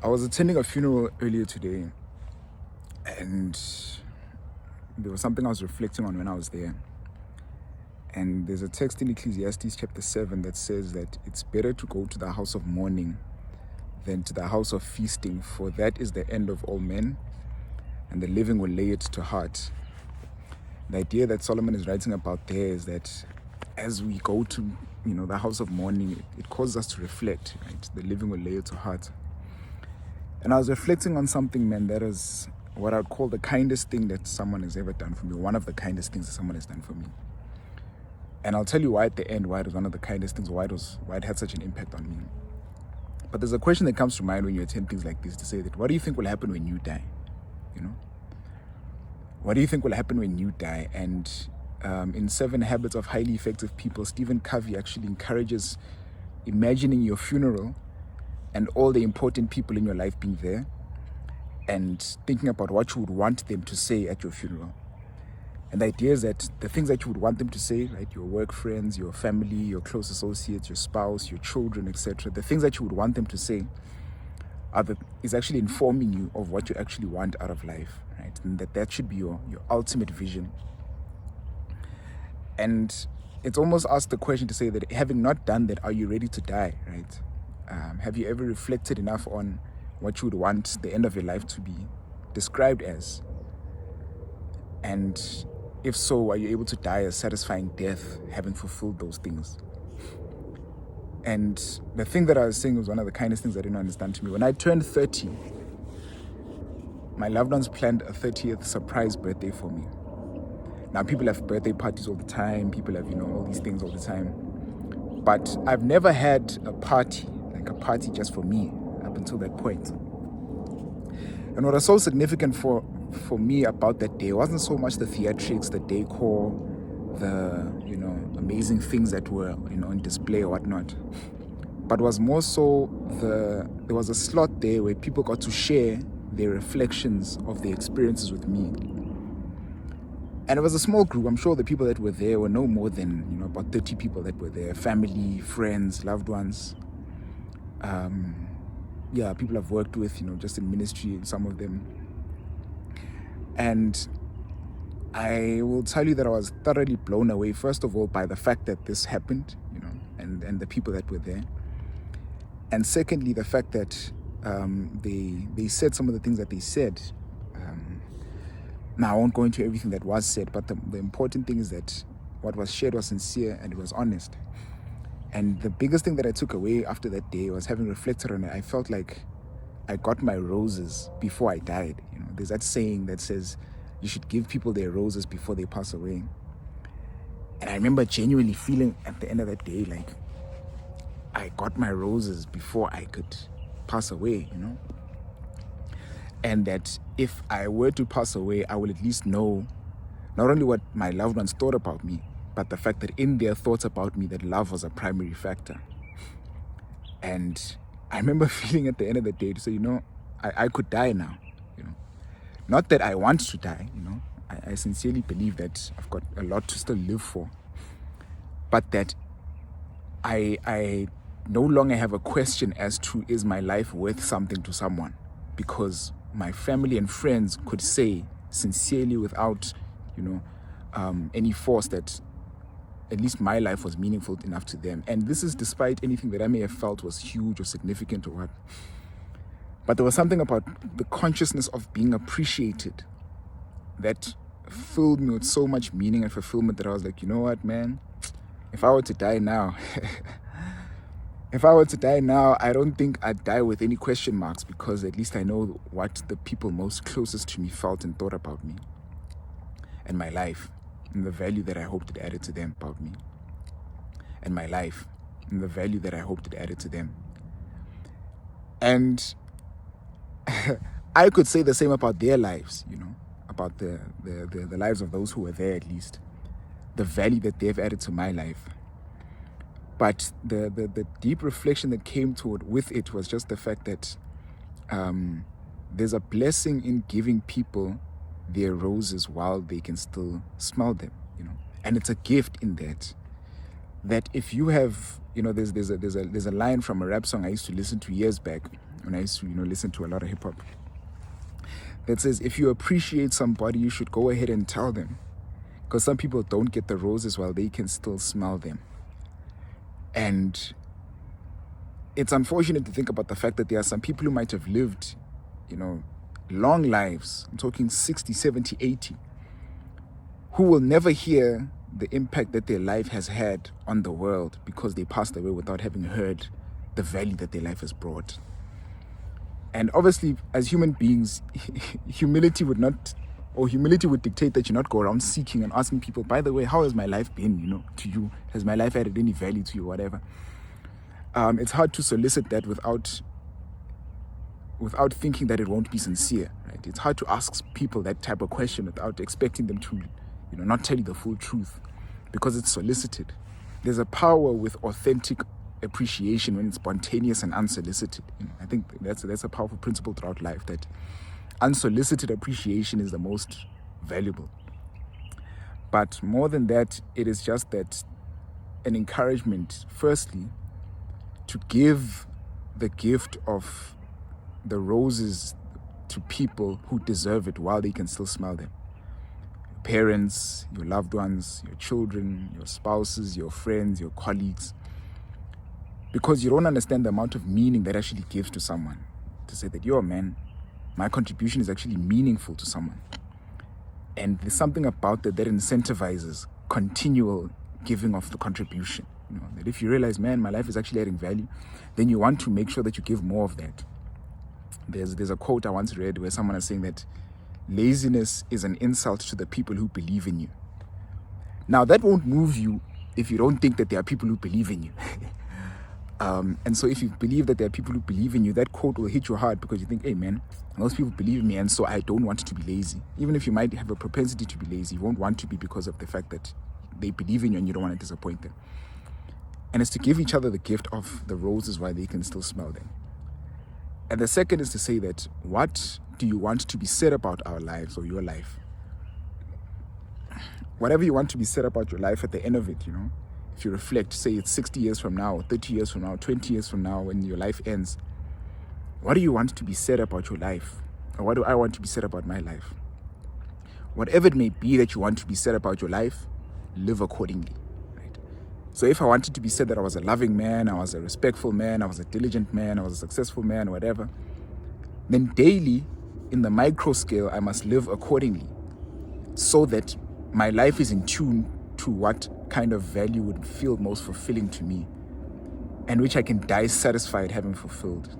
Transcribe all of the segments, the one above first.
I was attending a funeral earlier today, and there was something I was reflecting on when I was there. And there's a text in Ecclesiastes chapter 7 that says that it's better to go to the house of mourning than to the house of feasting, for that is the end of all men, and the living will lay it to heart. The idea that Solomon is writing about there is that as we go to the house of mourning, it causes us to reflect, right? The living will lay it to heart. And I was reflecting on something, man, that is what I would call the kindest thing that someone has ever done for me, one of the kindest things that someone has done for me. And I'll tell you why at the end, why it was one of the kindest things, why it had such an impact on me. But there's a question that comes to mind when you attend things like this, to say that, what do you think will happen when you die? What do you think will happen when you die? And in 7 Habits of Highly Effective People, Stephen Covey actually encourages imagining your funeral and all the important people in your life being there, and thinking about what you would want them to say at your funeral. And the idea is that the things that you would want them to say, right, your work friends, your family, your close associates, your spouse, your children, etc., the things that you would want them to say is actually informing you of what you actually want out of life, right? And that should be your ultimate vision. And it's almost asked the question to say that, having not done that, are you ready to die, right? Have you ever reflected enough on what you would want the end of your life to be described as? And if so, are you able to die a satisfying death, having fulfilled those things? And the thing that I was saying was one of the kindest things I didn't understand to me. When I turned 30, my loved ones planned a 30th surprise birthday for me. Now, people have birthday parties all the time. People have, all these things all the time. But I've never had a party just for me up until that point. And what was so significant for me about that day wasn't so much the theatrics, the decor, the amazing things that were on display or whatnot, but was more so there was a slot there where people got to share their reflections of their experiences with me. And it was a small group. I'm sure the people that were there were no more than about 30 people that were there, family, friends, loved ones. People I've worked with, just in ministry, some of them. And I will tell you that I was thoroughly blown away, first of all, by the fact that this happened, and the people that were there. And secondly, the fact that they said some of the things that they said. Now, I won't go into everything that was said, but the important thing is that what was shared was sincere and it was honest. And the biggest thing that I took away after that day was, having reflected on it, I felt like I got my roses before I died. There's that saying that says you should give people their roses before they pass away. And I remember genuinely feeling at the end of that day like I got my roses before I could pass away, And that if I were to pass away, I will at least know not only what my loved ones thought about me, but the fact that in their thoughts about me, that love was a primary factor. And I remember feeling at the end of the day to say, I could die now. Not that I want to die, I sincerely believe that I've got a lot to still live for. But that I no longer have a question as to, is my life worth something to someone? Because my family and friends could say sincerely, without any force, that at least my life was meaningful enough to them. And this is despite anything that I may have felt was huge or significant or what. But there was something about the consciousness of being appreciated that filled me with so much meaning and fulfillment that I was like, you know what, man? If I were to die now, I don't think I'd die with any question marks, because at least I know what the people most closest to me felt and thought about me and my life, and the value that I hoped it added to them about me and my life, and the value that I hoped it added to them. And I could say the same about their lives, about the lives of those who were there, at least, the value that they've added to my life. But the deep reflection that came with it was just the fact that there's a blessing in giving people their roses while they can still smell them, and it's a gift in that if you have, there's a line from a rap song I used to listen to years back, when I used to, listen to a lot of hip hop, that says, if you appreciate somebody, you should go ahead and tell them. Because some people don't get the roses while they can still smell them. And it's unfortunate to think about the fact that there are some people who might have lived, long lives. I'm talking 60, 70, 80, who will never hear the impact that their life has had on the world because they passed away without having heard the value that their life has brought. And obviously, as human beings, humility would dictate that you not go around seeking and asking people, by the way, how has my life been, to you? Has my life added any value to you, whatever? It's hard to solicit that without thinking that it won't be sincere, right? It's hard to ask people that type of question without expecting them to, not tell you the full truth, because it's solicited. There's a power with authentic appreciation when it's spontaneous and unsolicited. I think that's a powerful principle throughout life, that unsolicited appreciation is the most valuable. But more than that, it is just that an encouragement, firstly, to give the gift of the roses to people who deserve it while they can still smell them. Your parents, your loved ones, your children, your spouses, your friends, your colleagues. Because you don't understand the amount of meaning that actually gives to someone. To say that, man, my contribution is actually meaningful to someone. And there's something about that incentivizes continual giving of the contribution. That if you realize, man, my life is actually adding value, then you want to make sure that you give more of that. There's a quote I once read where someone is saying that laziness is an insult to the people who believe in you. Now, that won't move you if you don't think that there are people who believe in you. And so if you believe that there are people who believe in you, that quote will hit you hard, because you think, hey man, those people believe in me, and so I don't want to be lazy. Even if you might have a propensity to be lazy, you won't want to be because of the fact that they believe in you and you don't want to disappoint them. And it's to give each other the gift of the roses while they can still smell them. And the second is to say that, what do you want to be said about our lives or your life? Whatever you want to be said about your life at the end of it, if you reflect, say it's 60 years from now, 30 years from now, 20 years from now, when your life ends, what do you want to be said about your life? Or what do I want to be said about my life? Whatever it may be that you want to be said about your life, live accordingly. Right? So if I wanted to be said that I was a loving man, I was a respectful man, I was a diligent man, I was a successful man, whatever, then daily, in the micro scale, I must live accordingly, so that my life is in tune to what kind of value would feel most fulfilling to me, and which I can die satisfied having fulfilled.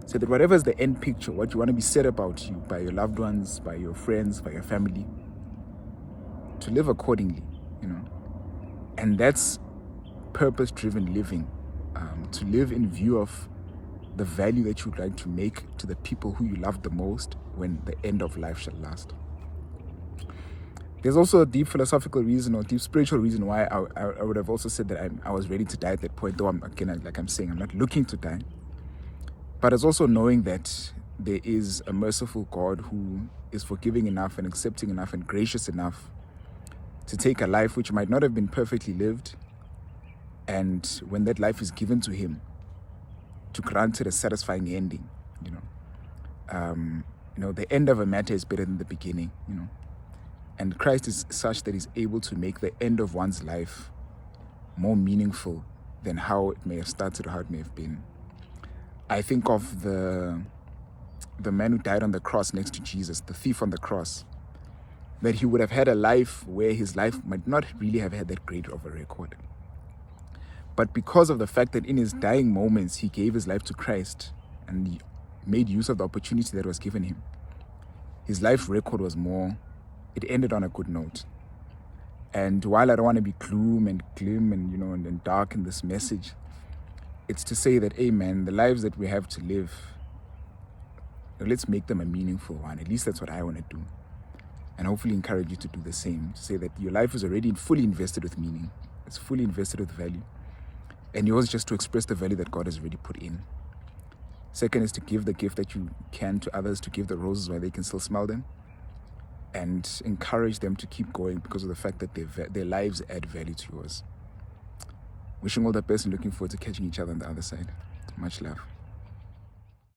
So that whatever is the end picture, what you want to be said about you by your loved ones, by your friends, by your family, to live accordingly, And that's purpose-driven living, to live in view of the value that you would like to make to the people who you love the most when the end of life shall last. There's also a deep philosophical reason or deep spiritual reason why I would have also said that I was ready to die at that point, though I'm not looking to die. But it's also knowing that there is a merciful God who is forgiving enough and accepting enough and gracious enough to take a life which might not have been perfectly lived, and when that life is given to him, to grant it a satisfying ending. The end of a matter is better than the beginning, And Christ is such that he's able to make the end of one's life more meaningful than how it may have started or how it may have been. I think of the man who died on the cross next to Jesus, the thief on the cross, that he would have had a life where his life might not really have had that great of a record. But because of the fact that in his dying moments, he gave his life to Christ and he made use of the opportunity that was given him, his life record was it ended on a good note. And while I don't want to be gloom and glim and dark in this message, it's to say that, amen, the lives that we have to live, let's make them a meaningful one. At least that's what I want to do. And hopefully encourage you to do the same. To say that your life is already fully invested with meaning. It's fully invested with value. And yours just to express the value that God has already put in. Second is to give the gift that you can to others, to give the roses while they can still smell them. And encourage them to keep going because of the fact that their lives add value to yours. Wishing all the best and looking forward to catching each other on the other side. Much love.